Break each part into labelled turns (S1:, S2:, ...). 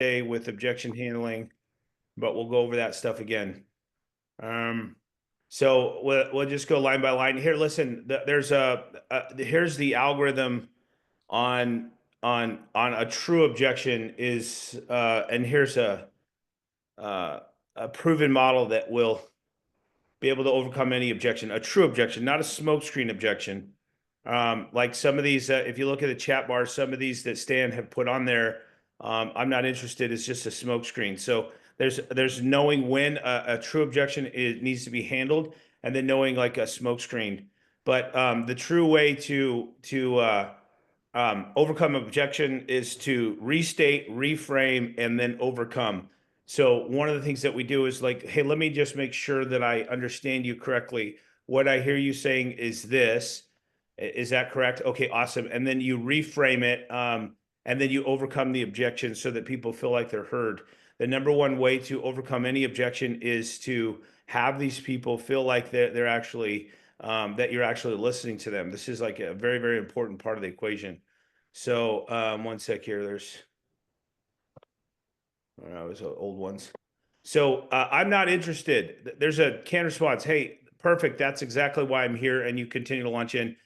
S1: today with objection handling, but we'll go over that stuff again. So we'll just go line by line here. Listen, there's here's the algorithm on on a true objection is and here's uh, a proven model that will be able to overcome any objection. A true objection, not a smokescreen objection. Like some of these, if you look at the chat bar, some of these that Stan have put on there, I'm not interested. It's just a smokescreen. So there's knowing when a true objection needs to be handled, and then knowing like a smokescreen. But the true way to overcome objection is to restate, reframe, and then overcome. So one of the things that we do is like, hey, let me just make sure that I understand you correctly. What I hear you saying is this. Is that correct? Okay, awesome. And then you reframe it, and then you overcome the objection so that people feel like they're heard. The number one way to overcome any objection is to have these people feel like they're actually that you're actually listening to them. This is like a very, very important part of the equation. So one sec here. Those old ones. So I'm not interested. There's a canned response. Hey, perfect. That's exactly why I'm here. And you continue to launch in.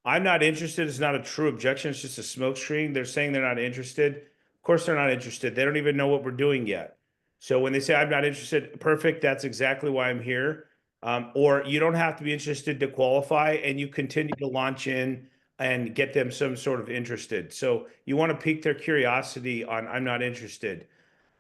S1: I'm not interested. It's not a true objection. It's just a smoke screen. They're saying they're not interested. Of course, they're not interested. They don't even know what we're doing yet. So when they say I'm not interested, perfect. That's exactly why I'm here. Or you don't have to be interested to qualify, and you continue to launch in and get them some sort of interested. So you want to pique their curiosity on I'm not interested.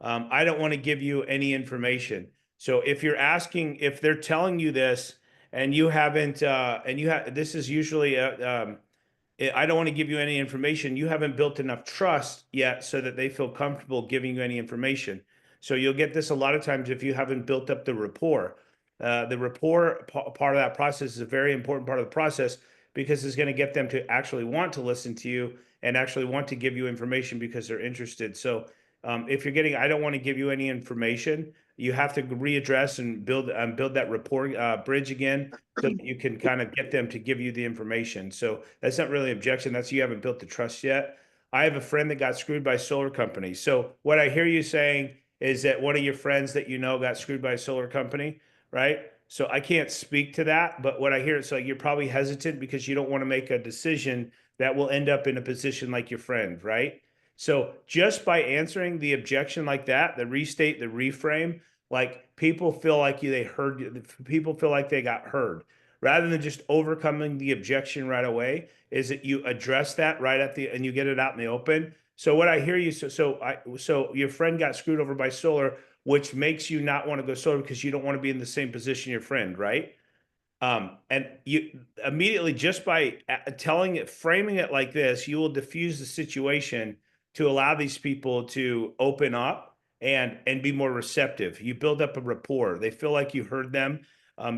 S1: I don't want to give you any information. So if you're asking, if they're telling you this and you haven't, and you have, this is usually I don't want to give you any information. You haven't built enough trust yet so that they feel comfortable giving you any information. So you'll get this a lot of times if you haven't built up the rapport. The rapport part of that process is a very important part of the process because it's going to get them to actually want to listen to you and actually want to give you information because they're interested. So if you're getting, I don't want to give you any information, you have to readdress and build that rapport bridge again so that you can kind of get them to give you the information. So that's not really objection. That's you haven't built the trust yet. I have a friend that got screwed by a solar company. So what I hear you saying is that one of your friends that you know got screwed by a solar company, right? So I can't speak to that, but what I hear is like you're probably hesitant because you don't want to make a decision that will end up in a position like your friend, right? So just by answering the objection like that, the restate, the reframe, like people feel like they heard you, people feel like they got heard. Rather than just overcoming the objection right away, is that you address that right at the and you get it out in the open. So what I hear you so your friend got screwed over by solar, which makes you not want to go solar because you don't want to be in the same position your friend, right? And you immediately just by telling it, framing it like this, you will diffuse the situation to allow these people to open up and be more receptive. You build up a rapport. They feel like you heard them.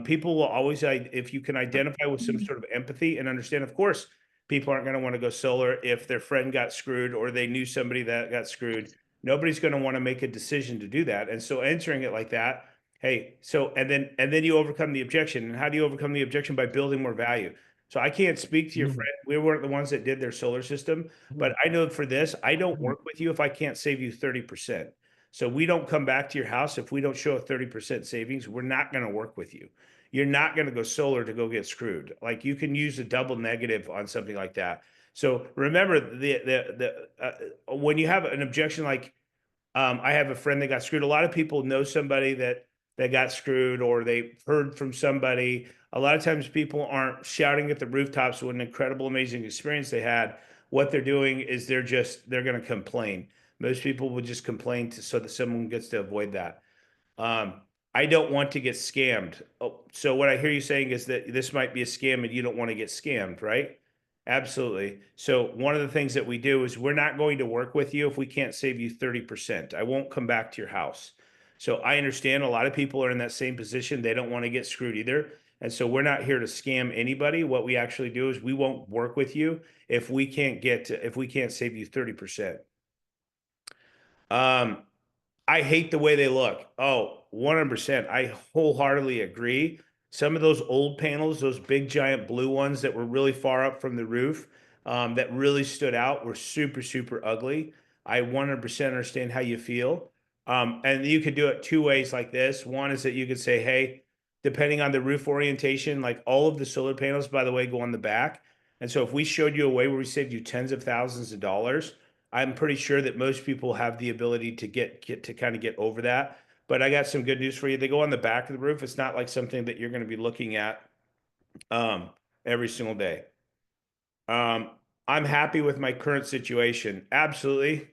S1: People will always, if you can identify with some sort of empathy and understand, of course, people aren't going to want to go solar if their friend got screwed or they knew somebody that got screwed. Nobody's going to want to make a decision to do that. And so answering it like that, hey, so and then you overcome the objection. And how do you overcome the objection? By building more value. So I can't speak to your friend. We weren't the ones that did their solar system, but I know for this, I don't work with you if I can't save you 30%. So we don't come back to your house if we don't show a 30% savings. We're not going to work with you. You're not going to go solar to go get screwed. Like you can use a double negative on something like that. So remember when you have an objection like I have a friend that got screwed. A lot of people know somebody that got screwed, or they heard from somebody. A lot of times, people aren't shouting at the rooftops what an incredible, amazing experience they had. What they're doing is they're going to complain. Most people will just complain so that someone gets to avoid that. I don't want to get scammed. Oh, so what I hear you saying is that this might be a scam and you don't want to get scammed, right? Absolutely. So one of the things that we do is we're not going to work with you if we can't save you 30%. I won't come back to your house. So I understand a lot of people are in that same position. They don't want to get screwed either. And so we're not here to scam anybody. What we actually do is we won't work with you if we can't save you 30%. Um, I hate the way they look. Oh, 100%. I wholeheartedly agree. Some of those old panels, those big giant blue ones that were really far up from the roof, that really stood out, were super, super ugly. I 100% understand how you feel. And you could do it two ways like this. One is that you could say, hey, depending on the roof orientation, like all of the solar panels, by the way, go on the back. And so if we showed you a way where we saved you tens of thousands of dollars, I'm pretty sure that most people have the ability to get to kind of get over that. But I got some good news for you. They go on the back of the roof. It's not like something that you're going to be looking at every single day. Um, I'm happy with my current situation. Absolutely.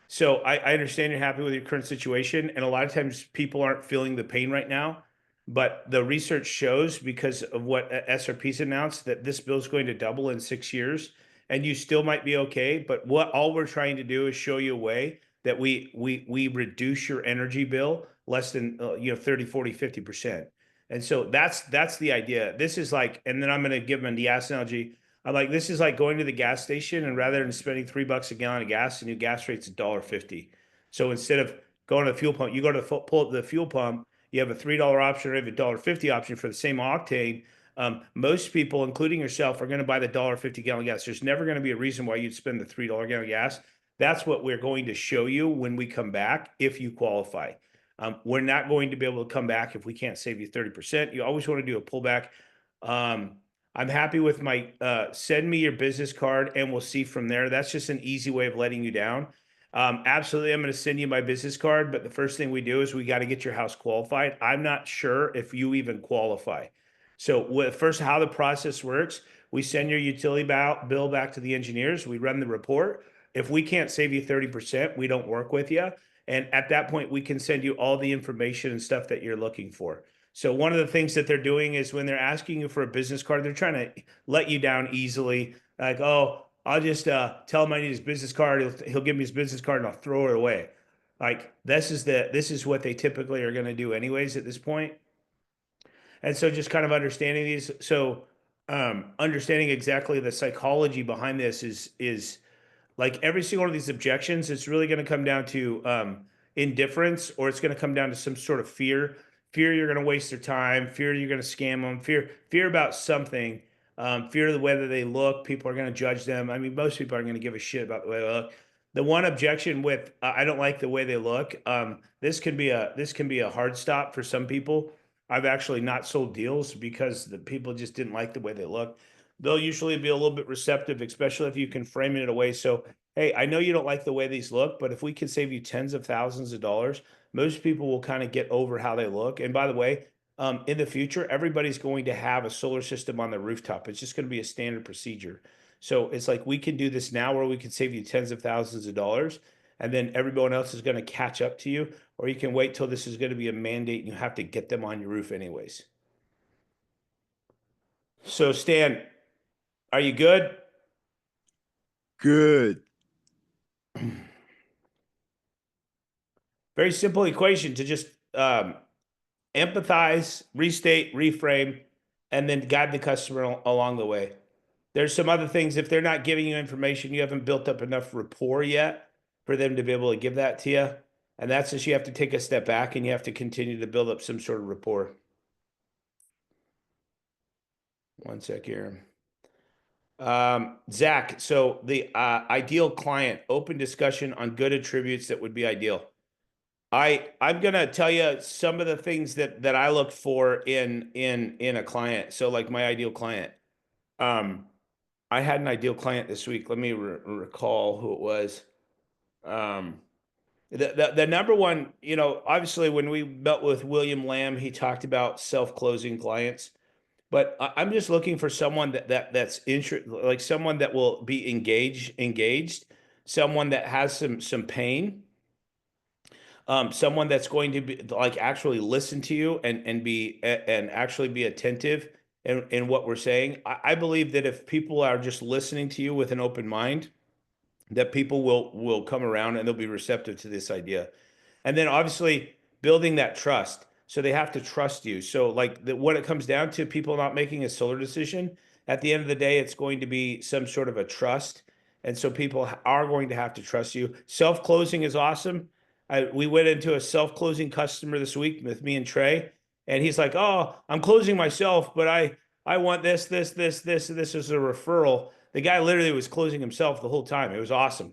S1: So I understand you're happy with your current situation, and a lot of times people aren't feeling the pain right now. But the research shows, because of what SRP's announced, that this bill is going to double in 6 years, and you still might be okay. But what all we're trying to do is show you a way that we reduce your energy bill less than 30, 40, 50%. And so that's the idea. This is like, and then I'm going to give them the gas analogy. I'm like, this is like going to the gas station, and rather than spending $3 a gallon of gas, the new gas rate's $1.50. So instead of going to the fuel pump, you go to pull up the fuel pump, you have a $3 option or a $1.50 option for the same octane. Most people, including yourself, are going to buy the $1.50 gallon gas. There's never going to be a reason why you'd spend the $3 gallon gas. That's what we're going to show you when we come back if you qualify. We're not going to be able to come back if we can't save you 30%. You always want to do a pullback. I'm happy with my send me your business card and we'll see from there. That's just an easy way of letting you down. Absolutely, I'm going to send you my business card, but the first thing we do is we got to get your house qualified. I'm not sure if you even qualify. So first, how the process works, we send your utility bill back to the engineers. We run the report. If we can't save you 30%, we don't work with you. And at that point, we can send you all the information and stuff that you're looking for. So one of the things that they're doing is when they're asking you for a business card, they're trying to let you down easily. Like, oh, I'll just tell him I need his business card. He'll give me his business card and I'll throw it away. Like this is what they typically are going to do anyways at this point. And so just kind of understanding these. So understanding exactly the psychology behind this is like every single one of these objections, it's really going to come down to indifference, or it's going to come down to some sort of fear. Fear you're going to waste their time. Fear you're going to scam them. Fear about something. Fear of the way that they look. People are going to judge them. I mean, most people aren't going to give a shit about the way they look. The one objection with I don't like the way they look. This can be a hard stop for some people. I've actually not sold deals because the people just didn't like the way they look. They'll usually be a little bit receptive, especially if you can frame it in a way. So, hey, I know you don't like the way these look, but if we can save you tens of thousands of dollars, most people will kind of get over how they look. And by the way, in the future, everybody's going to have a solar system on their rooftop. It's just going to be a standard procedure. So it's like we can do this now where we can save you tens of thousands of dollars, and then everyone else is going to catch up to you, or you can wait till this is going to be a mandate and you have to get them on your roof anyways. So Stan, are you good?
S2: Good.
S1: Very simple equation to just empathize, restate, reframe, and then guide the customer along the way. There's some other things. If they're not giving you information, you haven't built up enough rapport yet for them to be able to give that to you. And that's just, you have to take a step back and you have to continue to build up some sort of rapport. One sec here. Zach, so the ideal client, open discussion on good attributes that would be ideal. I'm gonna tell you some of the things that I look for in a client. So like my ideal client. I had an ideal client this week. Let me recall who it was. The number one, obviously when we met with William Lamb, he talked about self-closing clients. But I'm just looking for someone that's like someone that will be engaged, someone that has some pain, someone that's going to be like actually listen to you and actually be attentive in what we're saying. I believe that if people are just listening to you with an open mind, that people will come around and they'll be receptive to this idea. And then obviously building that trust. So they have to trust you. So like what it comes down to, people not making a solar decision, at the end of the day, it's going to be some sort of a trust. And so people are going to have to trust you. Self-closing is awesome. We went into a self-closing customer this week with me and Trey, and he's like, "Oh, I'm closing myself, but I want this as a referral." The guy literally was closing himself the whole time. It was awesome.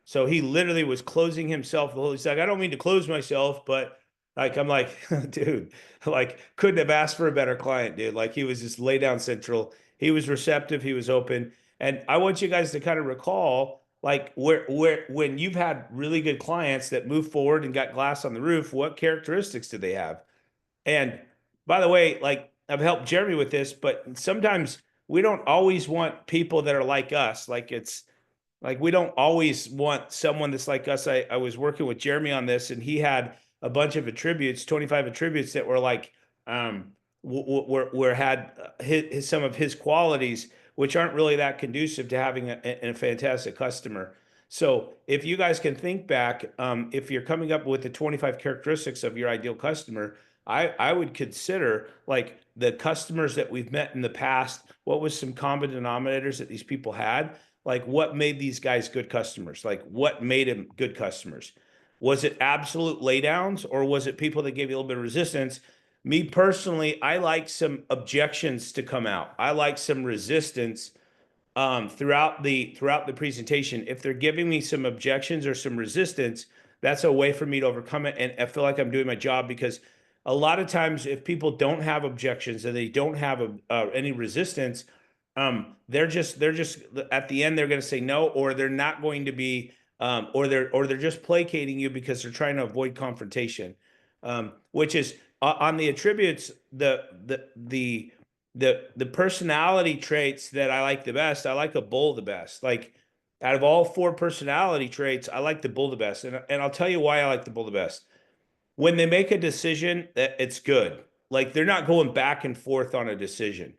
S1: So he literally was closing himself the whole. He's like, I don't mean to close myself, but like I'm like, dude, like couldn't have asked for a better client, dude. Like he was just lay down central. He was receptive. He was open. And I want you guys to kind of recall, like where when you've had really good clients that moved forward and got glass on the roof, what characteristics did they have? And by the way, like I've helped Jeremy with this, but sometimes we don't always want people that are like us. Like it's like we don't always want someone that's like us. I was working with Jeremy on this, and he had a bunch of attributes, 25 attributes that were like were had some of his qualities, which aren't really that conducive to having a fantastic customer. So if you guys can think back, if you're coming up with the 25 characteristics of your ideal customer, I would consider like the customers that we've met in the past. What was some common denominators that these people had? Like what made these guys good customers? Like what made them good customers? Was it absolute laydowns or was it people that gave you a little bit of resistance? Me personally, I like some objections to come out. I like some resistance throughout the presentation. If they're giving me some objections or some resistance, that's a way for me to overcome it. And I feel like I'm doing my job because a lot of times if people don't have objections and they don't have any resistance, they're just at the end they're going to say no, or they're not going to be, or they're just placating you because they're trying to avoid confrontation, which is on the attributes, the personality traits that I like the best. I like a bull the best. Like out of all four personality traits, I like the bull the best, and I'll tell you why I like the bull the best. When they make a decision, it's good. Like they're not going back and forth on a decision.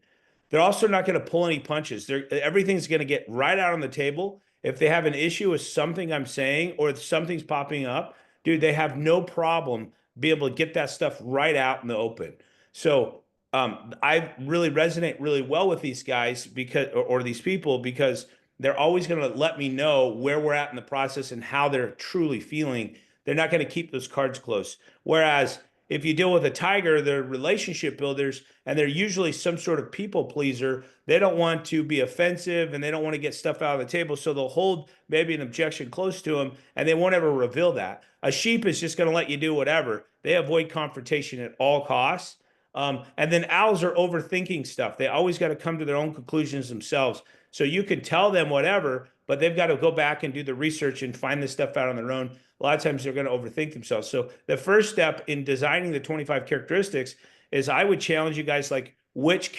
S1: They're also not going to pull any punches. Everything's going to get right out on the table. If they have an issue with something I'm saying or if something's popping up, dude, they have no problem be able to get that stuff right out in the open. So I really resonate really well with these guys because, or these people, because they're always going to let me know where we're at in the process and how they're truly feeling. They're not going to keep those cards close. Whereas if you deal with a tiger, they're relationship builders and they're usually some sort of people pleaser. They don't want to be offensive and they don't want to get stuff out of the table. So they'll hold maybe an objection close to them and they won't ever reveal that. A sheep is just going to let you do whatever. They avoid confrontation at all costs. And then owls are overthinking stuff. They always got to come to their own conclusions themselves. So you can tell them whatever, but they've got to go back and do the research and find this stuff out on their own. A lot of times they're going to overthink themselves. So the first step in designing the 25 characteristics is I would challenge you guys like which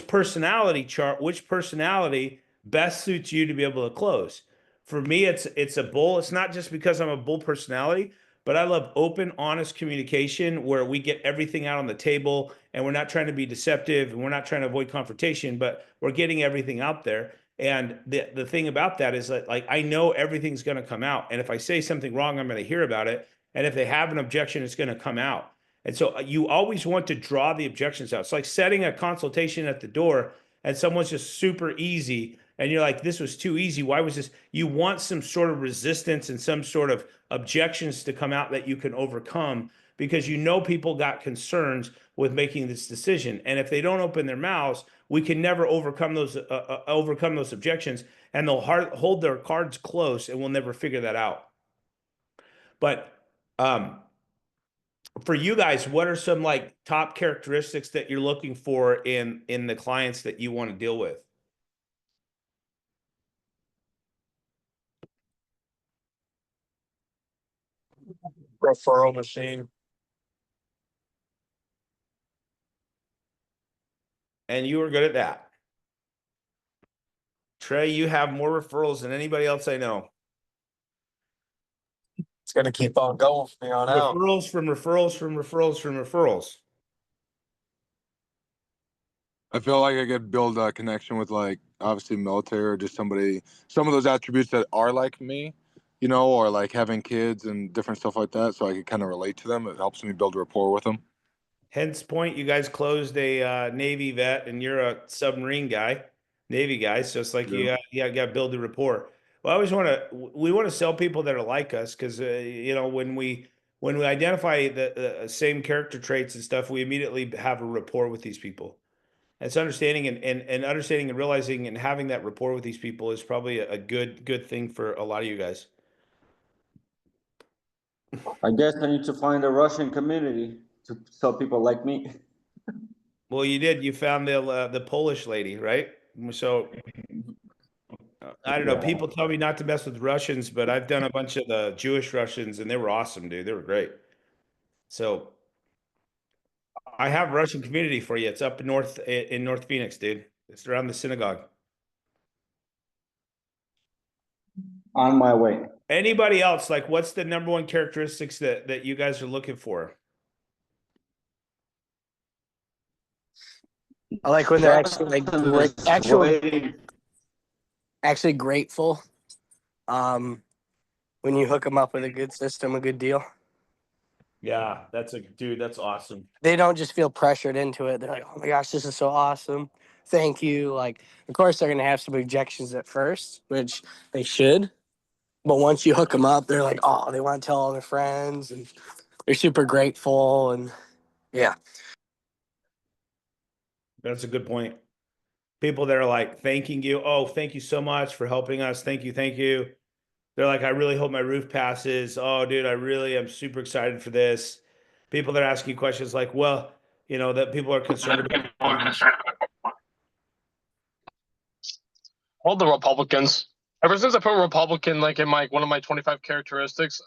S1: personality chart, which personality best suits you to be able to close. For me, it's a bull. It's not just because I'm a bull personality, but I love open, honest communication where we get everything out on the table and we're not trying to be deceptive and we're not trying to avoid confrontation, but we're getting everything out there. And the thing about that is that like I know everything's going to come out. And if I say something wrong, I'm going to hear about it. And if they have an objection, it's going to come out. And so you always want to draw the objections out. It's like setting a consultation at the door and someone's just super easy and you're like, this was too easy. Why was this? You want some sort of resistance and some sort of objections to come out that you can overcome because you know people got concerns with making this decision. And if they don't open their mouths, we can never overcome those objections, and they'll hold their cards close, and we'll never figure that out. But um, for you guys, what are some like top characteristics that you're looking for in the clients that you want to deal with?
S2: Referral machine.
S1: And you are good at that. Trey, you have more referrals than anybody else I know.
S2: It's gonna keep on going from here on out.
S1: Referrals from referrals from referrals from referrals.
S3: I feel like I could build a connection with like obviously military or just somebody, some of those attributes that are like me, you know, or like having kids and different stuff like that. So I could kind of relate to them. It helps me build rapport with them.
S1: Hence point, you guys closed a Navy vet and you're a submarine guy, Navy guy. So it's like you got to build the rapport. Well, I always we want to sell people that are like us because, you know, when we identify the same character traits and stuff, we immediately have a rapport with these people. It's understanding and understanding and realizing and having that rapport with these people is probably a good thing for a lot of you guys.
S4: I guess I need to find a Russian community to sell people like me.
S1: Well, you did. You found the Polish lady, right? So I don't know.
S4: Yeah.
S1: People tell me not to mess with Russians, but I've done a bunch of the Jewish Russians, and they were awesome, dude. They were great. So I have a Russian community for you. It's up in North Phoenix, dude. It's around the synagogue.
S4: On my way.
S1: Anybody else, like, what's the number one characteristics that you guys are looking for?
S5: I like when they're actually like
S4: Justin is waiting.
S5: actually grateful. When you hook them up with a good system, a good deal,
S1: Yeah, dude, that's awesome.
S5: they don't just feel pressured into it. They're like, "Oh my gosh, this is so awesome! Thank you!" Like, of course, they're gonna have some objections at first, which they should. But once you hook them up, they're like, "Oh, they want to tell all their friends, and they're super grateful." And yeah,
S1: That's a good point. People that are like thanking you. Oh, thank you so much for helping us. Thank you, thank you. They're like, I really hope my roof passes. Oh, dude, I really am super excited for this. People that are asking questions like, well, that people are concerned about.
S2: All the Republicans. Ever since I put Republican like in one of my 25 characteristics,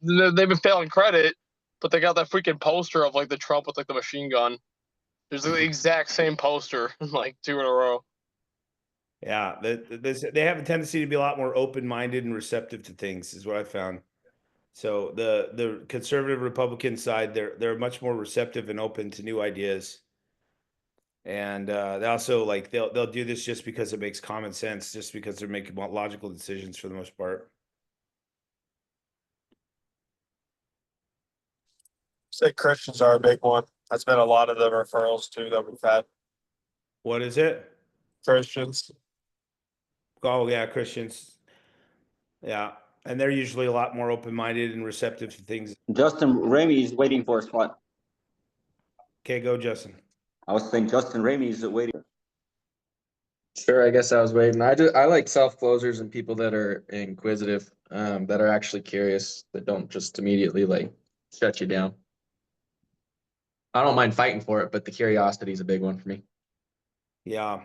S2: they've been failing credit, but they got that freaking poster of like the Trump with like the machine gun. There's the exact same poster, like 2 in a row.
S1: Yeah, they have a tendency to be a lot more open-minded and receptive to things, is what I found. So the conservative Republican side, they're much more receptive and open to new ideas. And they also like they'll do this just because it makes common sense, just because they're making logical decisions for the most part.
S2: Say Christians are a big one. That's been a lot of the referrals too that we've had.
S1: What is it?
S2: Christians.
S1: Oh yeah, Christians. Yeah, and they're usually a lot more open-minded and receptive to things.
S4: Justin Ramey is waiting for a spot.
S1: Okay, go, Justin.
S4: I was saying Justin Ramey is waiting.
S6: Sure, I guess I was waiting. I like self closers and people that are inquisitive, that are actually curious, that don't just immediately like shut you down. I don't mind fighting for it, but the curiosity is a big one for me.
S1: Yeah.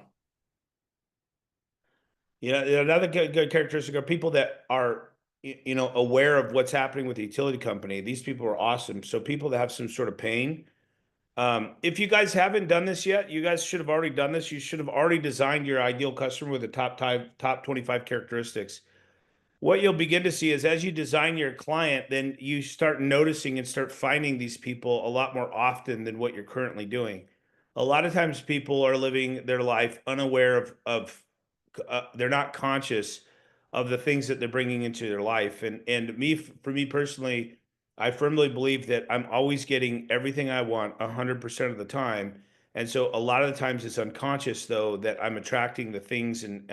S1: Another good characteristic are people that are, aware of what's happening with the utility company. These people are awesome. So people that have some sort of pain. If you guys haven't done this yet, you guys should have already done this. You should have already designed your ideal customer with the top 25 characteristics. What you'll begin to see is as you design your client, then you start noticing and start finding these people a lot more often than what you're currently doing. A lot of times people are living their life unaware of they're not conscious of the things that they're bringing into their life. For me personally, I firmly believe that I'm always getting everything I want 100% of the time. And so a lot of the times it's unconscious though that I'm attracting the things and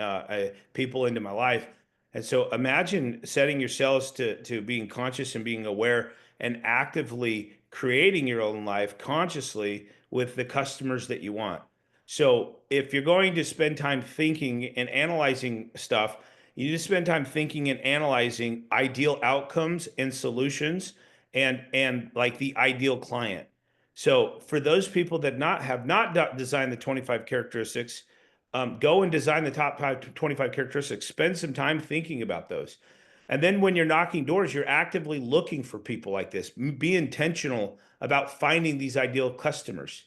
S1: people into my life. And so imagine setting yourselves to being conscious and being aware and actively creating your own life consciously with the customers that you want. So if you're going to spend time thinking and analyzing stuff, you need to spend time thinking and analyzing ideal outcomes and solutions and like the ideal client. So for those people that have not designed the 25 characteristics, go and design the top 25 characteristics. Spend some time thinking about those. And then when you're knocking doors, you're actively looking for people like this. Be intentional about finding these ideal customers.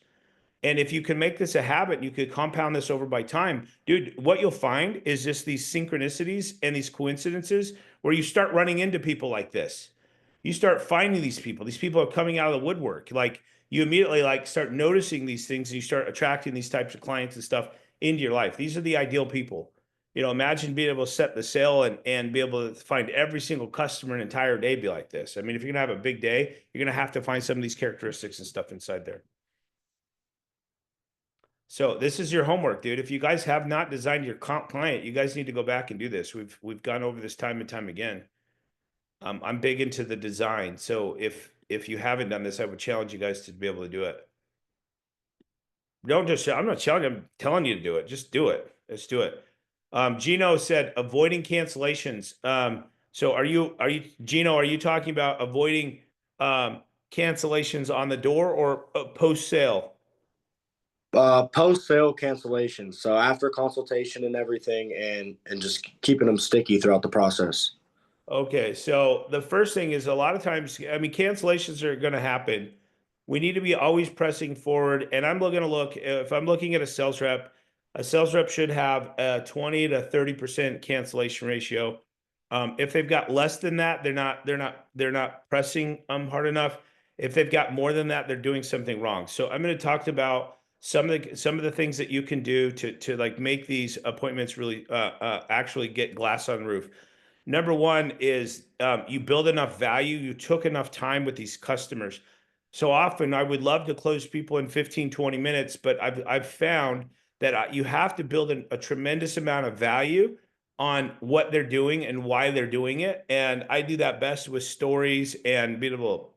S1: And if you can make this a habit, you could compound this over by time. Dude, what you'll find is just these synchronicities and these coincidences where you start running into people like this. You start finding these people. These people are coming out of the woodwork. Like you immediately like start noticing these things and you start attracting these types of clients and stuff into your life. These are the ideal people. Imagine being able to set the sail and be able to find every single customer an entire day be like this. I mean, if you're going to have a big day, you're going to have to find some of these characteristics and stuff inside there. So this is your homework, dude. If you guys have not designed your client, you guys need to go back and do this. We've gone over this time and time again. I'm big into the design. So if you haven't done this, I would challenge you guys to be able to do it. Don't just, I'm not telling you, I'm telling you to do it. Just do it. Let's do it. Gino said avoiding cancellations. So Gino, are you talking about avoiding cancellations on the door or post sale?
S7: Post sale cancellations. So after consultation and everything, and just keeping them sticky throughout the process.
S1: Okay, so the first thing is a lot of times, I mean, cancellations are going to happen. We need to be always pressing forward. And I'm going to look, if I'm looking at a sales rep should have a 20 to 30% cancellation ratio. If they've got less than that, they're not pressing hard enough. If they've got more than that, they're doing something wrong. So I'm going to talk about some of the things that you can do to like make these appointments really actually get glass on the roof. Number one is you build enough value, you took enough time with these customers. So often I would love to close people in 15, 20 minutes, but I've found that you have to build a tremendous amount of value on what they're doing and why they're doing it. And I do that best with stories and being able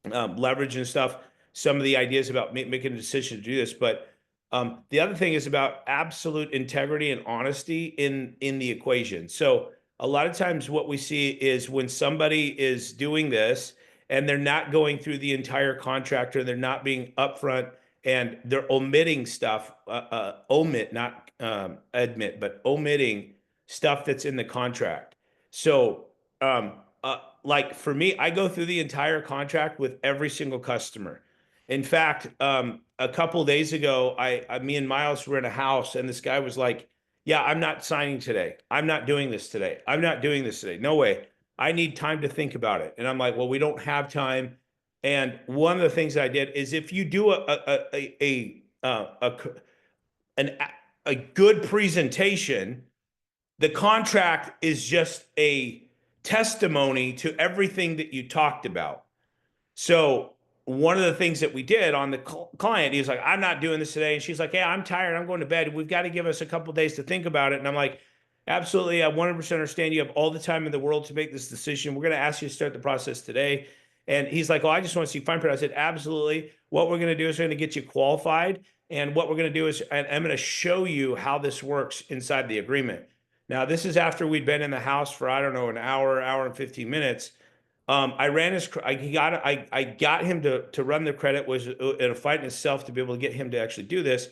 S1: to leverage and stuff, some of the ideas about making a decision to do this. But the other thing is about absolute integrity and honesty in the equation. So a lot of times what we see is when somebody is doing this and they're not going through the entire contract, or they're not being upfront and they're omitting stuff, not admit, but omitting stuff that's in the contract. So like for me, I go through the entire contract with every single customer. In fact, a couple of days ago, me and Miles were in a house and this guy was like, yeah, I'm not signing today. I'm not doing this today. I'm not doing this today. No way. I need time to think about it. And I'm like, well, we don't have time. And one of the things I did is if you do a good presentation, the contract is just a testimony to everything that you talked about. So one of the things that we did on the client, he was like, I'm not doing this today. And she's like, hey, I'm tired. I'm going to bed. We've got to give us a couple of days to think about it. And I'm like, absolutely. I 100% understand. You have all the time in the world to make this decision. We're going to ask you to start the process today. And he's like, oh, I just want to see fine print. I said, absolutely. What we're going to do is we're going to get you qualified. And what we're going to do is I'm going to show you how this works inside the agreement. Now, this is after we'd been in the house for, I don't know, an hour and 15 minutes. I got him to run the credit, was in a fight in itself to be able to get him to actually do this.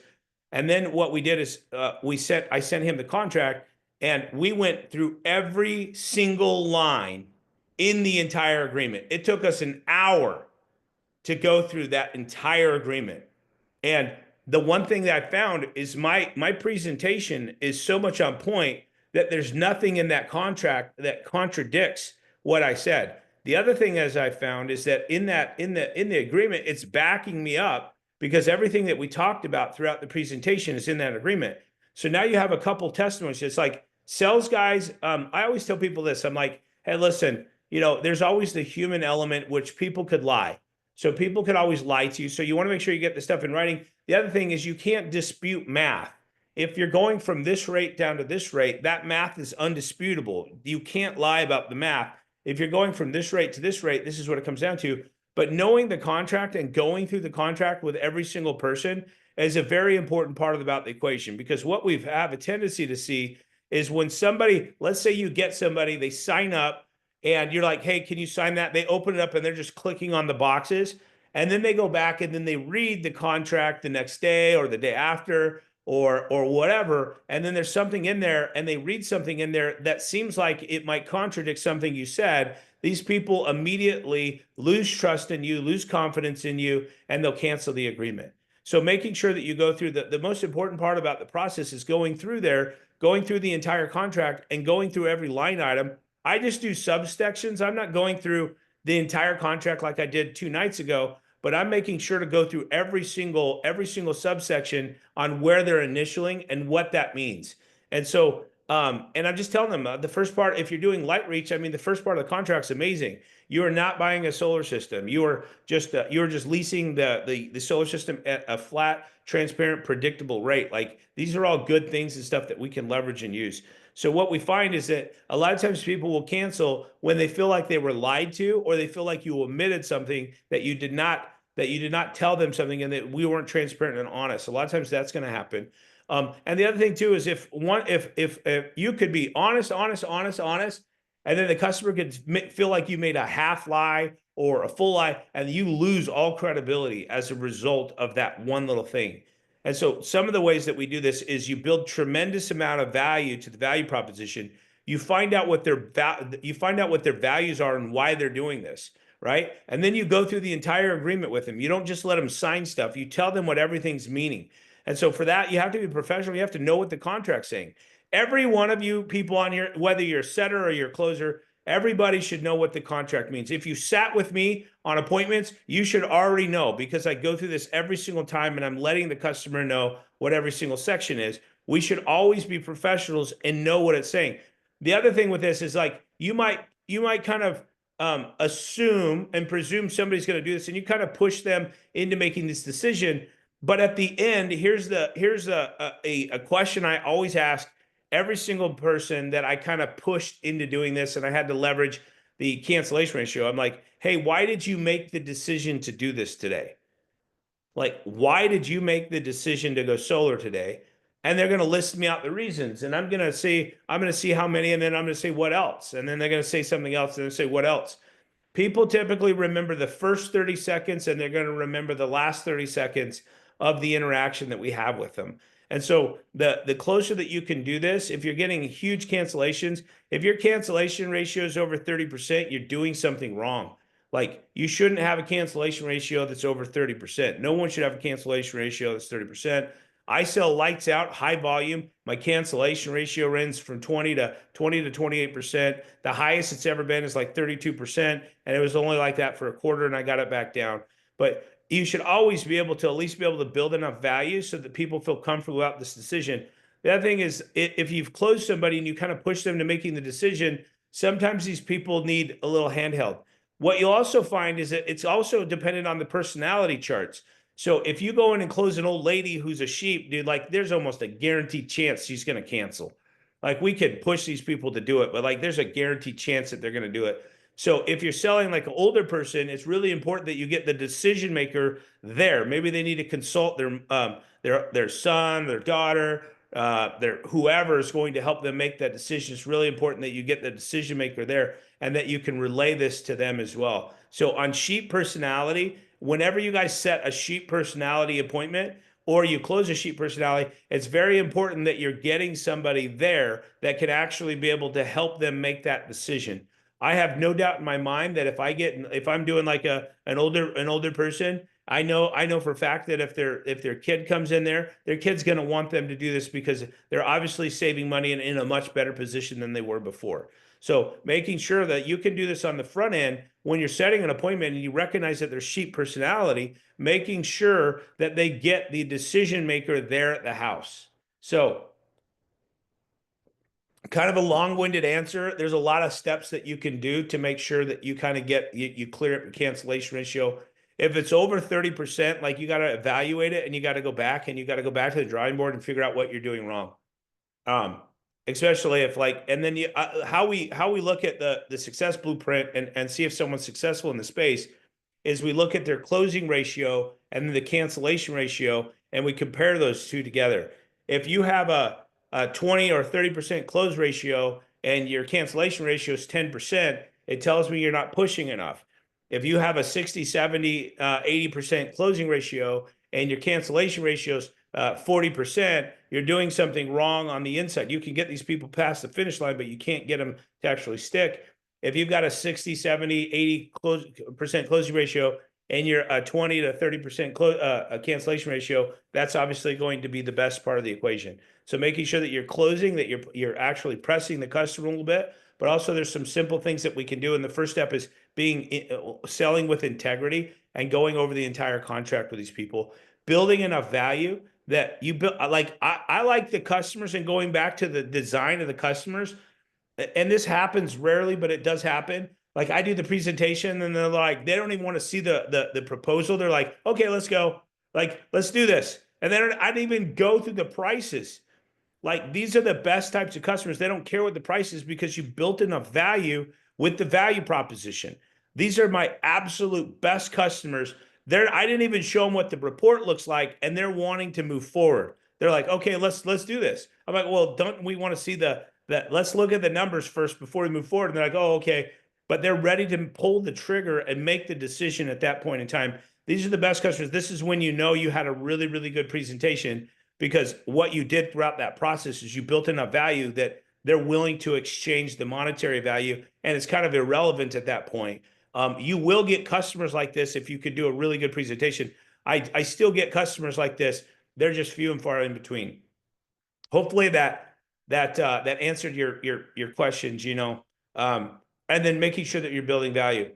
S1: And then what we did is I sent him the contract and we went through every single line in the entire agreement. It took us an hour to go through that entire agreement. And the one thing that I found is my presentation is so much on point that there's nothing in that contract that contradicts what I said. The other thing, as I found, is that in the agreement, it's backing me up because everything that we talked about throughout the presentation is in that agreement. So now you have a couple testimonies. It's like sales guys. I always tell people this. I'm like, hey, listen, there's always the human element, which people could lie. So people could always lie to you. So you want to make sure you get the stuff in writing. The other thing is you can't dispute math. If you're going from this rate down to this rate, that math is undisputable. You can't lie about the math. If you're going from this rate to this rate, this is what it comes down to. But knowing the contract and going through the contract with every single person is a very important part about the equation, because what we have a tendency to see is when somebody, let's say you get somebody, they sign up and you're like, hey, can you sign that? They open it up and they're just clicking on the boxes. And then they go back and then they read the contract the next day or the day after or whatever, and then there's something in there and they read something in there that seems like it might contradict something you said. These people immediately lose trust in you, lose confidence in you, and they'll cancel the agreement. So making sure that you go through the most important part about the process is going through the entire contract and going through every line item. I just do subsections. I'm not going through the entire contract like I did 2 nights ago, but I'm making sure to go through every single subsection on where they're initialing and what that means. And so, and I'm just telling them the first part, if you're doing light reach, I mean, the first part of the contract's amazing. You are not buying a solar system. You're just leasing the solar system at a flat, transparent, predictable rate. Like these are all good things and stuff that we can leverage and use. So what we find is that a lot of times people will cancel when they feel like they were lied to, or they feel like you omitted something that you did not that you did not tell them something and that we weren't transparent and honest. A lot of times that's going to happen. And the other thing too is if you could be honest, and then the customer could feel like you made a half lie or a full lie, and you lose all credibility as a result of that one little thing. And so some of the ways that we do this is you build tremendous amount of value to the value proposition. You find out what their values are and why they're doing this, right? And then you go through the entire agreement with them. You don't just let them sign stuff. You tell them what everything's meaning. And so for that, you have to be professional. You have to know what the contract's saying. Every one of you people on here, whether you're a setter or you're a closer, everybody should know what the contract means. If you sat with me on appointments, you should already know, because I go through this every single time and I'm letting the customer know what every single section is. We should always be professionals and know what it's saying. The other thing with this is like, you might kind of assume and presume somebody's going to do this, and you kind of push them into making this decision. But at the end, here's a question I always ask every single person that I kind of pushed into doing this, and I had to leverage the cancellation ratio. I'm like, hey, why did you make the decision to do this today? Like, why did you make the decision to go solar today? And they're going to list me out the reasons, and I'm going to see how many, and then I'm going to say what else, and then they're going to say something else, and then say what else. People typically remember the first 30 seconds, and they're going to remember the last 30 seconds of the interaction that we have with them. And so the closer that you can do this, if you're getting huge cancellations, if your cancellation ratio is over 30%, you're doing something wrong. Like, you shouldn't have a cancellation ratio that's over 30%. No one should have a cancellation ratio that's 30%. I sell lights out, high volume. My cancellation ratio runs from 20 to 28%. The highest it's ever been is like 32%. And it was only like that for a quarter, and I got it back down. But you should always be able to at least be able to build enough value so that people feel comfortable about this decision. The other thing is, if you've closed somebody and you kind of push them to making the decision, sometimes these people need a little handheld. What you'll also find is that it's also dependent on the personality charts. So if you go in and close an old lady who's a sheep, dude, like, there's almost a guaranteed chance she's going to cancel. Like, we could push these people to do it, but like, there's a guaranteed chance that they're going to do it. So if you're selling like an older person, it's really important that you get the decision maker there. Maybe they need to consult their son, their daughter, their whoever is going to help them make that decision. It's really important that you get the decision maker there and that you can relay this to them as well. So on sheep personality, whenever you guys set a sheep personality appointment or you close a sheep personality, it's very important that you're getting somebody there that can actually be able to help them make that decision. I have no doubt in my mind that if I'm doing like an older person, I know for a fact that if their kid comes in there, their kid's going to want them to do this because they're obviously saving money and in a much better position than they were before. So making sure that you can do this on the front end when you're setting an appointment and you recognize that there's sheep personality, making sure that they get the decision maker there at the house. So kind of a long-winded answer. There's a lot of steps that you can do to make sure that you kind of you clear up your cancellation ratio. If it's over 30%, like, you got to evaluate it and you got to go back to the drawing board and figure out what you're doing wrong. Especially if and then how we look at the success blueprint and see if someone's successful in the space is we look at their closing ratio and then the cancellation ratio, and we compare those two together. If you have a 20 or 30% close ratio and your cancellation ratio is 10%, it tells me you're not pushing enough. If you have a 60, 70, 80% closing ratio and your cancellation ratio is 40%, you're doing something wrong on the inside. You can get these people past the finish line, but you can't get them to actually stick. If you've got a 60, 70, 80% closing ratio and you're a 20 to 30% cancellation ratio, that's obviously going to be the best part of the equation. So making sure that you're closing, that you're actually pressing the customer a little bit, but also there's some simple things that we can do. And the first step is selling with integrity and going over the entire contract with these people, building enough value that you build. Like, I like the customers, and going back to the design of the customers, and this happens rarely, but it does happen. Like, I do the presentation and they're like, they don't even want to see the proposal. They're like, okay, let's go. Like, let's do this. And then I didn't even go through the prices. Like, these are the best types of customers. They don't care what the price is because you built enough value with the value proposition. These are my absolute best customers I didn't even show them what the report looks like, and they're wanting to move forward. They're like, okay, let's do this. I'm like, well, don't we want to see let's look at the numbers first before we move forward. And they're like, oh, okay. But they're ready to pull the trigger and make the decision at that point in time. These are the best customers. This is when you know you had a really, really good presentation, because what you did throughout that process is you built enough value that they're willing to exchange the monetary value, and it's kind of irrelevant at that point. You will get customers like this if you could do a really good presentation. I still get customers like this. They're just few and far in between. Hopefully that answered your questions, and then making sure that you're building value.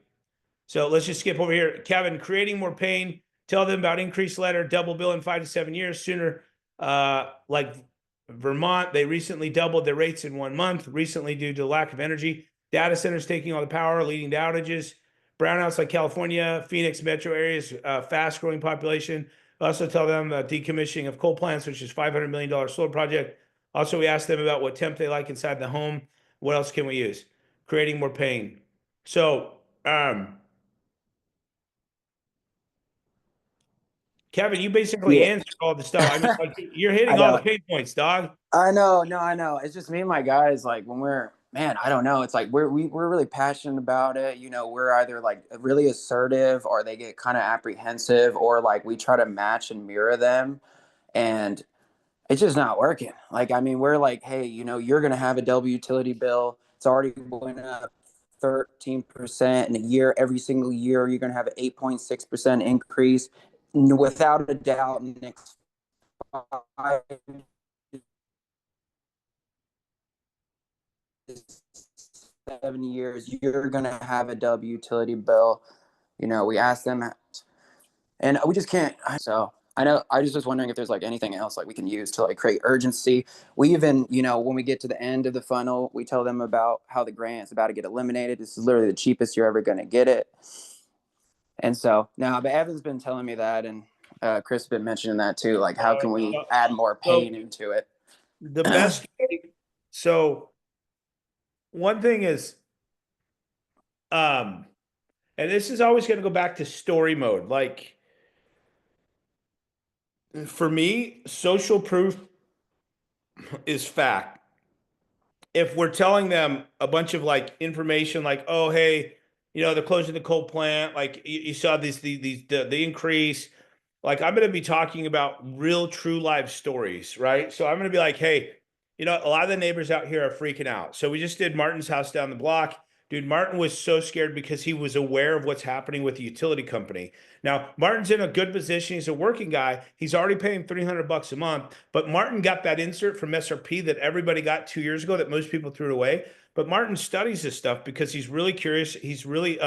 S1: So let's just skip over here. Kevin, creating more pain. Tell them about increased letter, double bill in 5 to 7 years sooner. Like Vermont, they recently doubled their rates in 1 month, recently due to lack of energy. Data centers taking all the power, leading to outages. Brownouts like California, Phoenix metro areas, fast growing population. Also tell them decommissioning of coal plants, which is $500 million solar project. Also, we asked them about what temp they like inside the home. What else can we use? Creating more pain. So, Kevin, you basically answered all the stuff. I mean, like, you're hitting all the pain points, dog.
S8: I know. No, I know. It's just me and my guys, like when I don't know. It's like we're really passionate about it. We're either like really assertive, or they get kind of apprehensive, or like we try to match and mirror them, and it's just not working. Like, I mean, we're like, hey, you're going to have a double utility bill. It's already going up 13% in a year. Every single year, you're going to have an 8.6% increase. Without a doubt, next 5 7 years, you're going to have a double utility bill. We asked them, and we just can't. So I know, I was just wondering if there's like anything else like we can use to like create urgency. We even, when we get to the end of the funnel, we tell them about how the grant is about to get eliminated. This is literally the cheapest you're ever going to get it. And so now, but Evan's been telling me that, and Chris has been mentioning that too. Like, how can we add more pain into it?
S1: The best way, so one thing is, and this is always going to go back to story mode. Like, for me, social proof is fact. If we're telling them a bunch of like information, like, oh, hey, they're closing the coal plant, like you saw the increase, like I'm going to be talking about real, true live stories, right? So I'm going to be like, hey, a lot of the neighbors out here are freaking out. So we just did Martin's house down the block. Dude, Martin was so scared because he was aware of what's happening with the utility company. Now, Martin's in a good position. He's a working guy. He's already paying $300 a month. But Martin got that insert from SRP that everybody got 2 years ago that most people threw it away. But Martin studies this stuff because he's really curious. He's really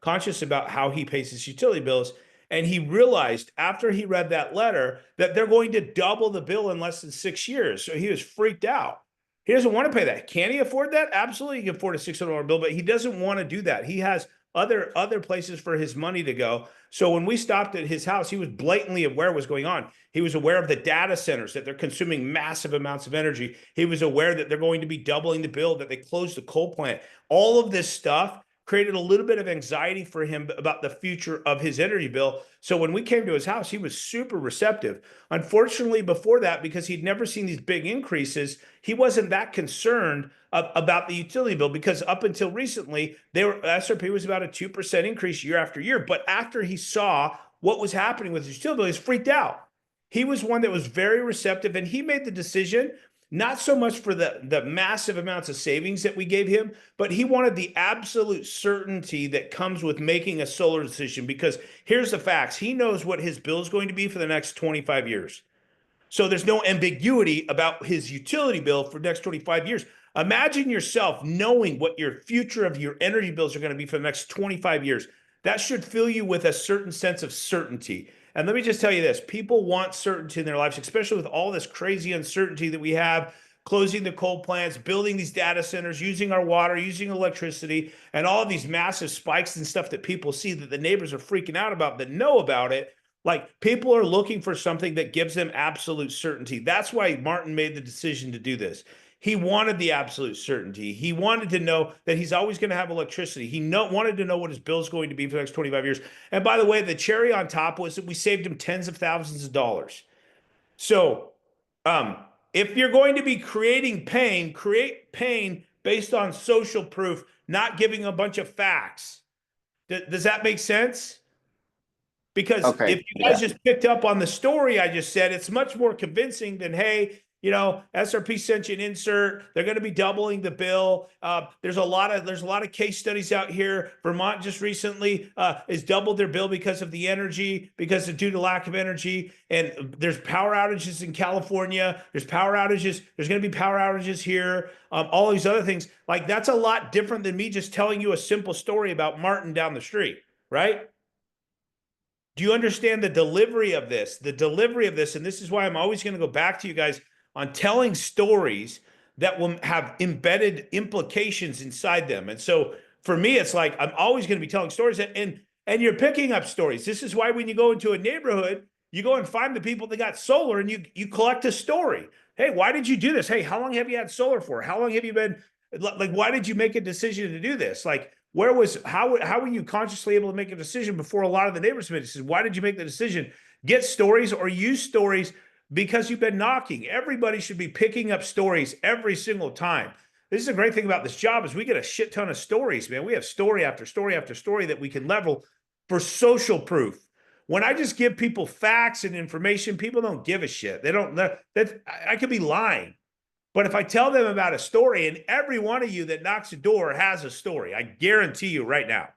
S1: conscious about how he pays his utility bills. And he realized after he read that letter that they're going to double the bill in less than 6 years. So he was freaked out. He doesn't want to pay that. Can he afford that? Absolutely, he can afford a $600 bill, but he doesn't want to do that. He has other places for his money to go. So when we stopped at his house, he was blatantly aware of what's going on. He was aware of the data centers, that they're consuming massive amounts of energy. He was aware that they're going to be doubling the bill, that they closed the coal plant. All of this stuff created a little bit of anxiety for him about the future of his energy bill. So when we came to his house, he was super receptive. Unfortunately, before that, because he'd never seen these big increases, he wasn't that concerned about the utility bill, because up until recently, SRP was about a 2% increase year after year. But after he saw what was happening with his utility bill, he was freaked out. He was one that was very receptive, and he made the decision not so much for the massive amounts of savings that we gave him, but he wanted the absolute certainty that comes with making a solar decision. Because here's the facts. He knows what his bill is going to be for the next 25 years. So there's no ambiguity about his utility bill for the next 25 years. Imagine yourself knowing what your future of your energy bills are going to be for the next 25 years. That should fill you with a certain sense of certainty. And let me just tell you this, people want certainty in their lives, especially with all this crazy uncertainty that we have, closing the coal plants, building these data centers, using our water, using electricity, and all these massive spikes and stuff that people see that the neighbors are freaking out about, that know about it. Like, people are looking for something that gives them absolute certainty. That's why Martin made the decision to do this. He wanted the absolute certainty. He wanted to know that he's always going to have electricity. He wanted to know what his bill's going to be for the next 25 years. And by the way, the cherry on top was that we saved him tens of thousands of dollars. So if you're going to be creating pain, create pain based on social proof, not giving a bunch of facts. Does that make sense? Because
S8: Okay,
S1: if you guys just picked up on the story I just said, it's much more convincing than, hey, SRP sent you an insert. They're going to be doubling the bill. There's a lot of case studies out here. Vermont just recently has doubled their bill because of the energy, because of due to lack of energy. And there's power outages in California. There's power outages. There's going to be power outages here. All these other things. Like, that's a lot different than me just telling you a simple story about Martin down the street, right? Do you understand the delivery of this? The delivery of this, and this is why I'm always going to go back to you guys on telling stories that will have embedded implications inside them. And so for me, it's like, I'm always going to be telling stories and you're picking up stories. This is why when you go into a neighborhood, you go and find the people that got solar and you collect a story. Hey, why did you do this? Hey, how long have you had solar for? How long have you been, like, why did you make a decision to do this? Like, how were you consciously able to make a decision before a lot of the neighbors made decisions? Why did you make the decision? Get stories or use stories because you've been knocking. Everybody should be picking up stories every single time. This is a great thing about this job is we get a shit ton of stories, man. We have story after story after story that we can level for social proof. When I just give people facts and information, people don't give a shit. They don't, I could be lying. But if I tell them about a story, and every one of you that knocks a door has a story, I guarantee you right now,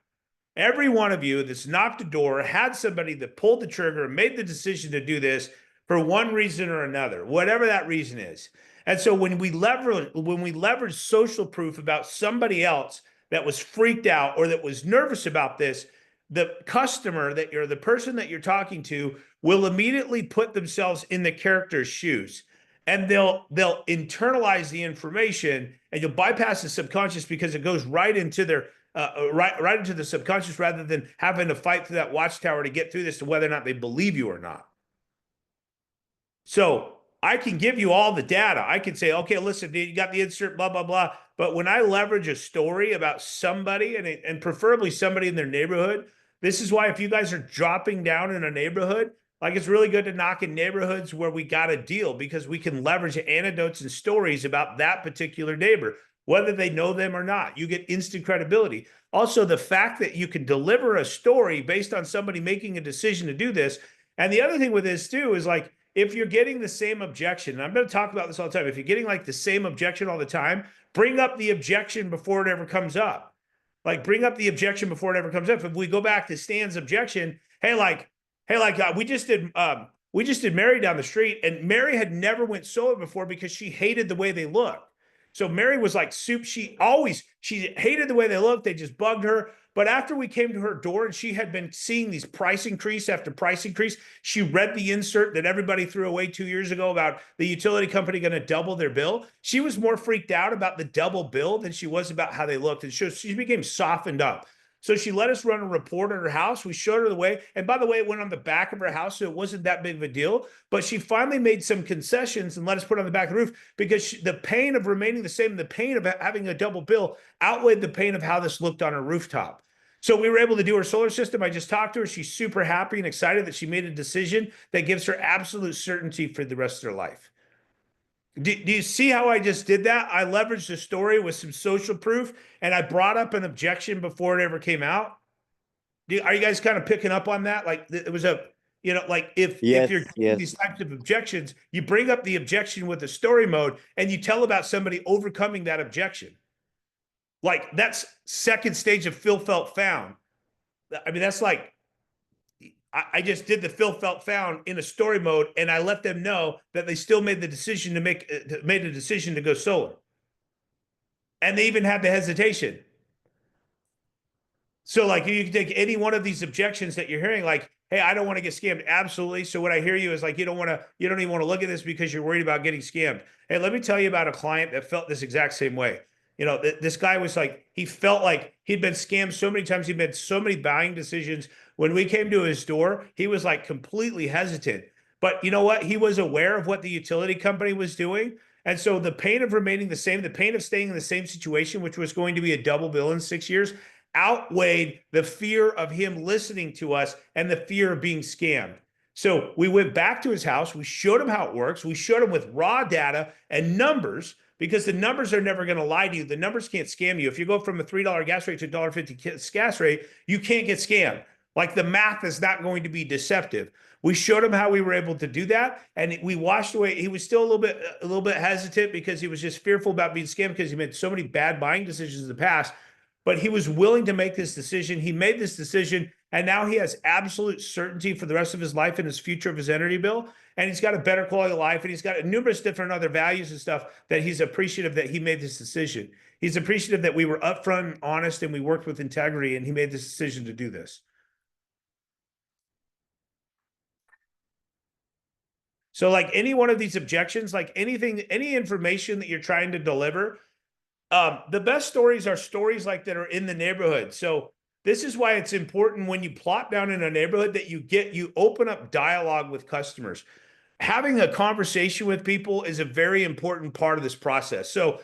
S1: every one of you that's knocked a door had somebody that pulled the trigger and made the decision to do this for one reason or another, whatever that reason is. And so when we leverage social proof about somebody else that was freaked out or that was nervous about this, the customer that the person that you're talking to will immediately put themselves in the character's shoes. And they'll internalize the information, and you'll bypass the subconscious because it goes right into their right into the subconscious rather than having to fight through that watchtower to get through this to whether or not they believe you or not. So I can give you all the data. I can say, okay, listen, you got the insert, blah, blah, blah. But when I leverage a story about somebody and preferably somebody in their neighborhood, this is why if you guys are dropping down in a neighborhood, like, it's really good to knock in neighborhoods where we got a deal because we can leverage anecdotes and stories about that particular neighbor, whether they know them or not. You get instant credibility. Also, the fact that you can deliver a story based on somebody making a decision to do this. And the other thing with this too is, like, if you're getting the same objection, and I'm going to talk about this all the time, if you're getting like the same objection all the time, bring up the objection before it ever comes up. Like, bring up the objection before it ever comes up. If we go back to Stan's objection, we just did Mary down the street, and Mary had never went solar before because she hated the way they looked. So Mary was like she hated the way they looked. They just bugged her. But after we came to her door and she had been seeing these price increase after price increase, she read the insert that everybody threw away 2 years ago about the utility company going to double their bill. She was more freaked out about the double bill than she was about how they looked. And she became softened up. So she let us run a report at her house. We showed her the way. And by the way, it went on the back of her house, so it wasn't that big of a deal. But she finally made some concessions and let us put it on the back of the roof because the pain of remaining the same, the pain of having a double bill outweighed the pain of how this looked on her rooftop. So we were able to do her solar system. I just talked to her. She's super happy and excited that she made a decision that gives her absolute certainty for the rest of her life. Do you see how I just did that? I leveraged the story with some social proof, and I brought up an objection before it ever came out. Are you guys kind of picking up on that? Like, it was if you're doing these types of objections, you bring up the objection with the story mode, and you tell about somebody overcoming that objection. Like, that's second stage of feel, felt, found. I mean, that's like, I just did the feel, felt, found in a story mode, and I let them know that they still made the decision made a decision to go solar. And they even had the hesitation. So, like, you can take any one of these objections that you're hearing, like, hey, I don't want to get scammed. Absolutely. So what I hear you is like, you don't even want to look at this because you're worried about getting scammed. Hey, let me tell you about a client that felt this exact same way. You know, this guy was like, he felt like he'd been scammed so many times. He'd made so many buying decisions. When we came to his door, he was like completely hesitant. But you know what? He was aware of what the utility company was doing. And so the pain of remaining the same, the pain of staying in the same situation, which was going to be a double bill in 6 years, outweighed the fear of him listening to us and the fear of being scammed. So we went back to his house. We showed him how it works. We showed him with raw data and numbers, because the numbers are never going to lie to you. The numbers can't scam you. If you go from a $3 gas rate to a $1.50 gas rate, you can't get scammed. Like, the math is not going to be deceptive. We showed him how we were able to do that, and we washed away. He was still a little bit hesitant because he was just fearful about being scammed because he made so many bad buying decisions in the past. But he was willing to make this decision. He made this decision, and now he has absolute certainty for the rest of his life and his future of his energy bill. And he's got a better quality of life, and he's got numerous different other values and stuff that he's appreciative that he made this decision. He's appreciative that we were upfront and honest, and we worked with integrity, and he made this decision to do this. So like any one of these objections, like anything, any information that you're trying to deliver, the best stories are stories like that are in the neighborhood. So this is why it's important when you plot down in a neighborhood that you open up dialogue with customers. Having a conversation with people is a very important part of this process. So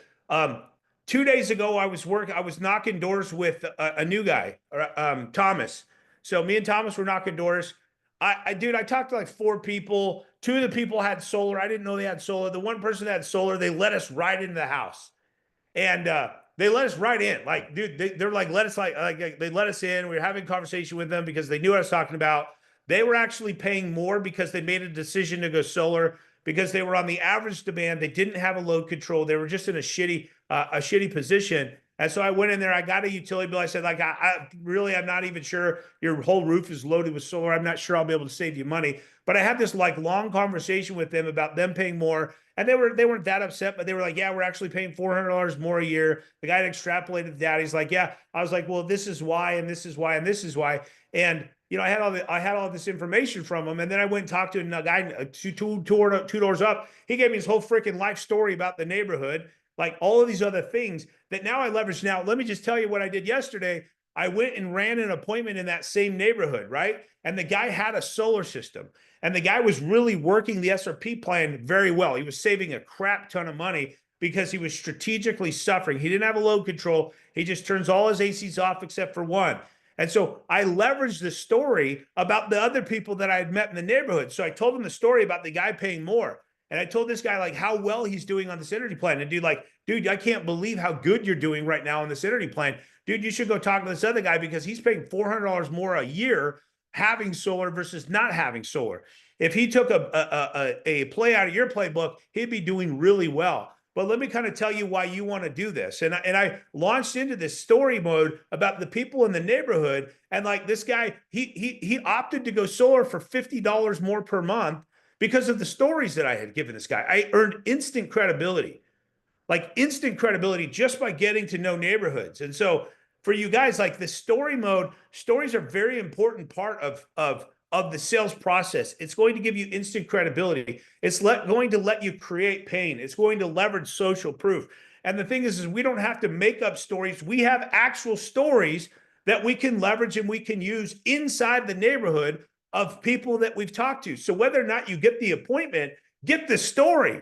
S1: 2 days ago, I was knocking doors with a new guy, Thomas. So me and Thomas were knocking doors. I talked to like 4 people. 2 of the people had solar. I didn't know they had solar. The one person that had solar, they let us right into the house. And they let us right in. Like, dude, they're like, let us they let us in. We were having a conversation with them because they knew what I was talking about. They were actually paying more because they made a decision to go solar, because they were on the average demand. They didn't have a load control. They were just in a shitty position. And so I went in there, I got a utility bill. I said, like, I'm not even sure your whole roof is loaded with solar. I'm not sure I'll be able to save you money. But I had this like long conversation with them about them paying more. And they weren't that upset, but they were like, yeah, we're actually paying $400 more a year. The guy had extrapolated that. He's like, yeah. I was like, well, this is why, and this is why, and this is why. And I had all this information from him. And then I went and talked to a guy two doors up. He gave me his whole freaking life story about the neighborhood, like all of these other things that now I leverage. Now, let me just tell you what I did yesterday. I went and ran an appointment in that same neighborhood, right? And the guy had a solar system, and the guy was really working the SRP plan very well. He was saving a crap ton of money because he was strategically suffering. He didn't have a load control. He just turns all his ACs off except for one. And so I leveraged the story about the other people that I had met in the neighborhood. So I told him the story about the guy paying more. And I told this guy like how well he's doing on this energy plan. And dude, I can't believe how good you're doing right now on this energy plan. Dude, you should go talk to this other guy because he's paying $400 more a year having solar versus not having solar. If he took a play out of your playbook, he'd be doing really well. But let me kind of tell you why you want to do this. And I launched into this story mode about the people in the neighborhood. And like this guy, he opted to go solar for $50 more per month because of the stories that I had given this guy. I earned instant credibility just by getting to know neighborhoods. And so for you guys, like the story mode, stories are a very important part of the sales process. It's going to give you instant credibility. It's going to let you create pain. It's going to leverage social proof. And the thing is we don't have to make up stories. We have actual stories that we can leverage and we can use inside the neighborhood of people that we've talked to. So whether or not you get the appointment, get the story.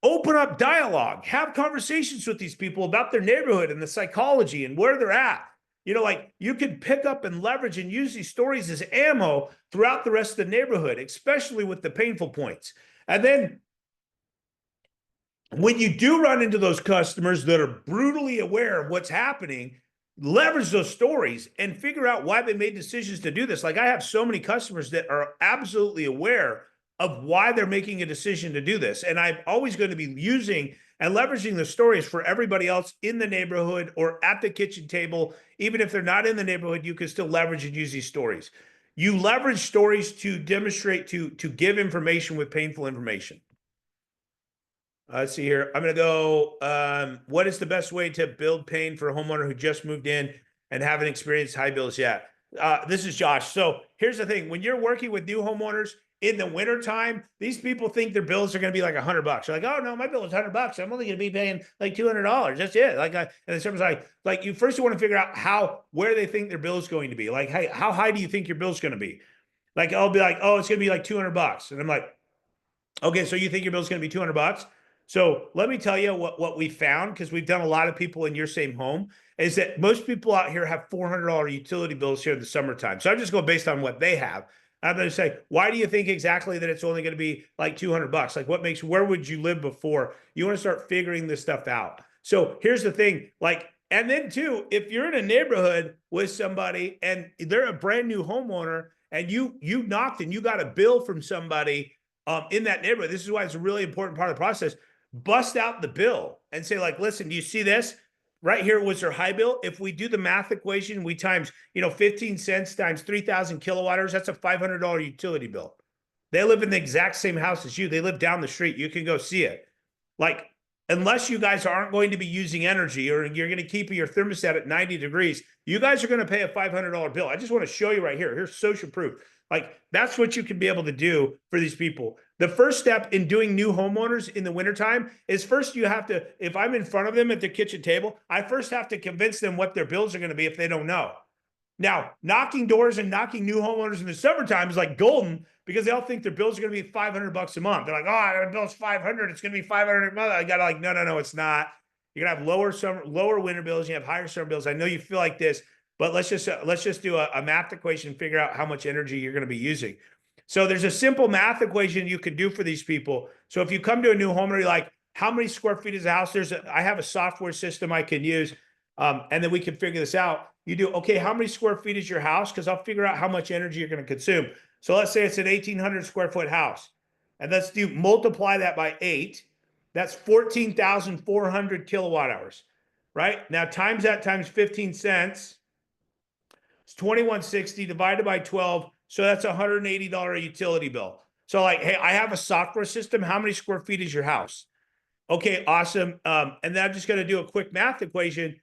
S1: Open up dialogue, have conversations with these people about their neighborhood and the psychology and where they're at. Like you can pick up and leverage and use these stories as ammo throughout the rest of the neighborhood, especially with the painful points. And then when you do run into those customers that are brutally aware of what's happening, leverage those stories and figure out why they made decisions to do this. Like I have so many customers that are absolutely aware of why they're making a decision to do this. And I'm always going to be using and leveraging the stories for everybody else in the neighborhood or at the kitchen table. Even if they're not in the neighborhood, you can still leverage and use these stories. You leverage stories to demonstrate, to give information with painful information. Let's see here. I'm going to go, what is the best way to build pain for a homeowner who just moved in and haven't experienced high bills yet? This is Josh. So here's the thing. When you're working with new homeowners, in the wintertime, these people think their bills are going to be like $100. They're like, oh no, my bill is $100. I'm only going to be paying like $200. That's it. And then someone's like you first want to figure out where they think their bill is going to be. Like, hey, how high do you think your bill is going to be? Like, I'll be like, oh, it's going to be like $200. And I'm like, okay, so you think your bill is going to be $200? So let me tell you what we found, because we've done a lot of people in your same home, is that most people out here have $400 utility bills here in the summertime. So I'm just going based on what they have. I'm going to say, why do you think exactly that it's only going to be like $200? Like, what makes, where would you live before? You want to start figuring this stuff out. So here's the thing, like, and then too, if you're in a neighborhood with somebody and they're a brand new homeowner and you knocked and you got a bill from somebody in that neighborhood, this is why it's a really important part of the process. Bust out the bill and say, like, listen, do you see this? Right here was their high bill. If we do the math equation, we times, 15 cents times 3,000 kilowatt hours, that's a $500 utility bill. They live in the exact same house as you. They live down the street. You can go see it. Like, unless you guys aren't going to be using energy or you're going to keep your thermostat at 90 degrees, you guys are going to pay a $500 bill. I just want to show you right here. Here's social proof. Like, that's what you can be able to do for these people. The first step in doing new homeowners in the wintertime is first you have to, if I'm in front of them at the kitchen table, I first have to convince them what their bills are going to be if they don't know. Now, knocking doors and knocking new homeowners in the summertime is like golden, because they all think their bills are going to be $500 a month. They're like, oh, my bill's 500. It's going to be 500 a month. I got to like, no, it's not. You're going to have lower winter bills. You have higher summer bills. I know you feel like this, but let's just do a math equation and figure out how much energy you're going to be using. So there's a simple math equation you could do for these people. So if you come to a new home, you're like, how many square feet is the house? I have a software system I can use, and then we can figure this out. You do, okay, how many square feet is your house? Because I'll figure out how much energy you're going to consume. So let's say it's an 1,800 square foot house. And let's multiply that by 8. That's 14,400 kilowatt hours, right? Now times that times 15 cents. It's 2160 divided by 12. So that's a $180 utility bill. So like, hey, I have a software system. How many square feet is your house? Okay, awesome. And then I'm just going to do a quick math equation.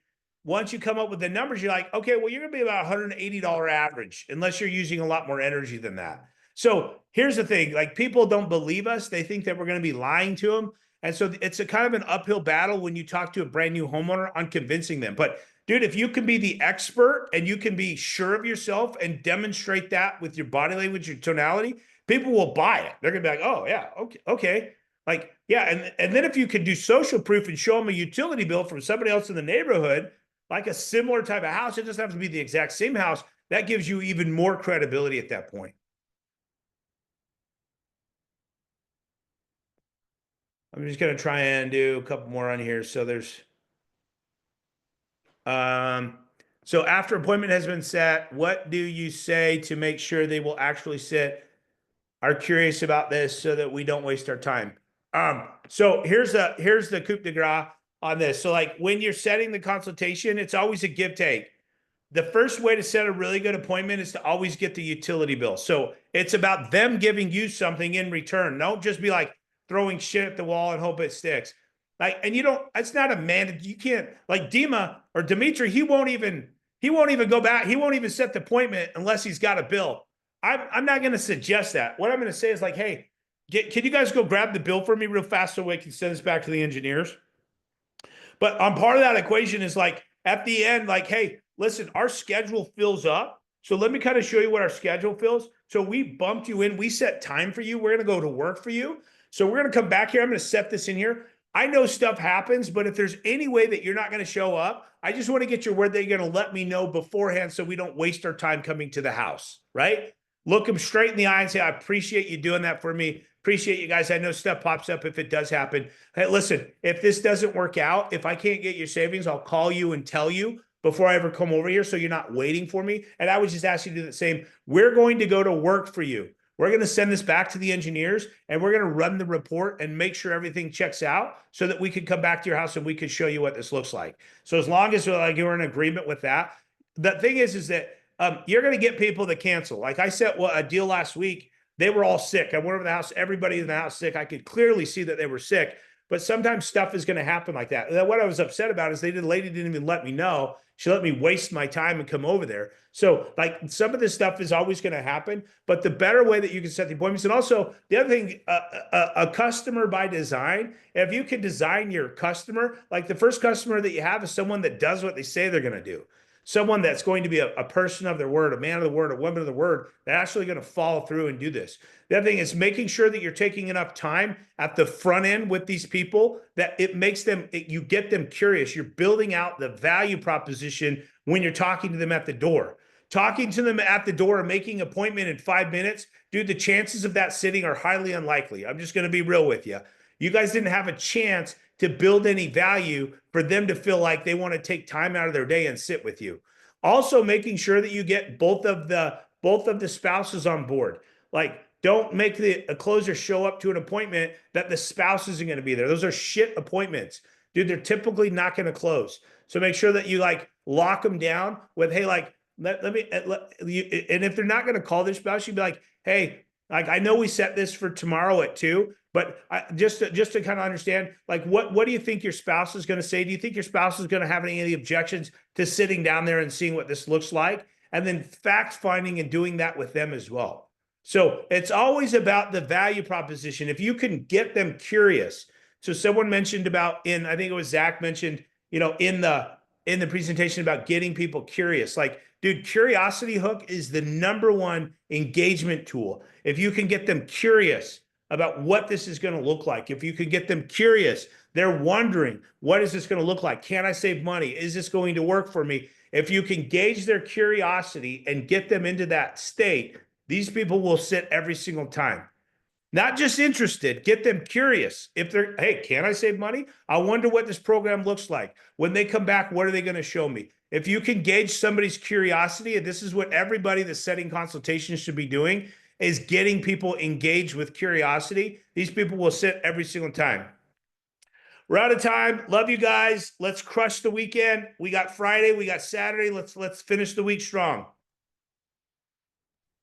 S1: Once you come up with the numbers, you're like, okay, well, you're going to be about $180 average, unless you're using a lot more energy than that. So here's the thing, like, people don't believe us. They think that we're going to be lying to them. And so it's a kind of an uphill battle when you talk to a brand new homeowner on convincing them. But dude, if you can be the expert and you can be sure of yourself and demonstrate that with your body language, your tonality, people will buy it. They're going to be like, oh yeah, okay. Like, yeah. And then if you can do social proof and show them a utility bill from somebody else in the neighborhood, like a similar type of house, it doesn't have to be the exact same house. That gives you even more credibility at that point. I'm just going to try and do a couple more on here. So there's, so after appointment has been set, what do you say to make sure they will actually sit? Are curious about this so that we don't waste our time. So here's the coup de grace on this. So like, when you're setting the consultation, it's always a give take. The first way to set a really good appointment is to always get the utility bill. So it's about them giving you something in return. Don't just be like throwing shit at the wall and hope it sticks. Like, and it's not a mandate. You can't, like Dima or Dimitri, he won't even go back. He won't even set the appointment unless he's got a bill. I'm not going to suggest that. What I'm going to say is like, hey, can you guys go grab the bill for me real fast so we can send this back to the engineers? But on part of that equation is like, at the end, like, hey, listen, our schedule fills up. So let me kind of show you what our schedule fills. So we bumped you in. We set time for you. We're going to go to work for you. So we're going to come back here. I'm going to set this in here. I know stuff happens, but if there's any way that you're not going to show up, I just want to get your word that you're going to let me know beforehand so we don't waste our time coming to the house, right? Look them straight in the eye and say, I appreciate you doing that for me. Appreciate you guys. I know stuff pops up if it does happen. Hey, listen, if this doesn't work out, if I can't get your savings, I'll call you and tell you before I ever come over here so you're not waiting for me. And I would just ask you to do the same. We're going to go to work for you. We're going to send this back to the engineers and we're going to run the report and make sure everything checks out so that we can come back to your house and we can show you what this looks like. So as long as like you're in agreement with that, the thing is that you're going to get people that cancel. Like I set a deal last week. They were all sick. I went over the house. Everybody in the house sick. I could clearly see that they were sick. But sometimes stuff is going to happen like that. And what I was upset about is the lady didn't even let me know. She let me waste my time and come over there. So like some of this stuff is always going to happen. But the better way that you can set the appointments, and also the other thing, a customer by design, if you can design your customer, like the first customer that you have is someone that does what they say they're going to do. someone that's going to be a person of their word, a man of the word, a woman of the word, they're actually going to follow through and do this. The other thing is making sure that you're taking enough time at the front end with these people that it makes them, you get them curious. You're building out the value proposition when you're talking to them at the door. Talking to them at the door and making an appointment in 5 minutes, dude, the chances of that sitting are highly unlikely. I'm just going to be real with you. You guys didn't have a chance to build any value for them to feel like they want to take time out of their day and sit with you. Also, making sure that you get both of the spouses on board. Like, don't make a closer show up to an appointment that the spouse isn't going to be there. Those are shit appointments. Dude, they're typically not going to close. So make sure that you like lock them down with, hey, like, let me, and if they're not going to call their spouse, you'd be like, hey, like, I know we set this for tomorrow at 2, but just to kind of understand, like, what do you think your spouse is going to say? Do you think your spouse is going to have any of the objections to sitting down there and seeing what this looks like? And then fact finding and doing that with them as well. So it's always about the value proposition. If you can get them curious. So someone mentioned about I think it was Zach mentioned, in the presentation about getting people curious. Like, dude, curiosity hook is the #1 engagement tool. If you can get them curious about what this is going to look like, if you can get them curious, they're wondering, what is this going to look like? Can I save money? Is this going to work for me? If you can gauge their curiosity and get them into that state, these people will sit every single time. Not just interested, get them curious. If they're, hey, can I save money? I wonder what this program looks like. When they come back, what are they going to show me? If you can gauge somebody's curiosity, and this is what everybody that's setting consultations should be doing, is getting people engaged with curiosity. These people will sit every single time. We're out of time. Love you guys. Let's crush the weekend. We got Friday, we got Saturday. Let's finish the week strong.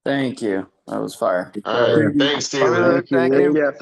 S8: Thank you. That was fire.
S6: All right. Thanks, Taylor.
S8: Thank you.
S6: Yeah, thank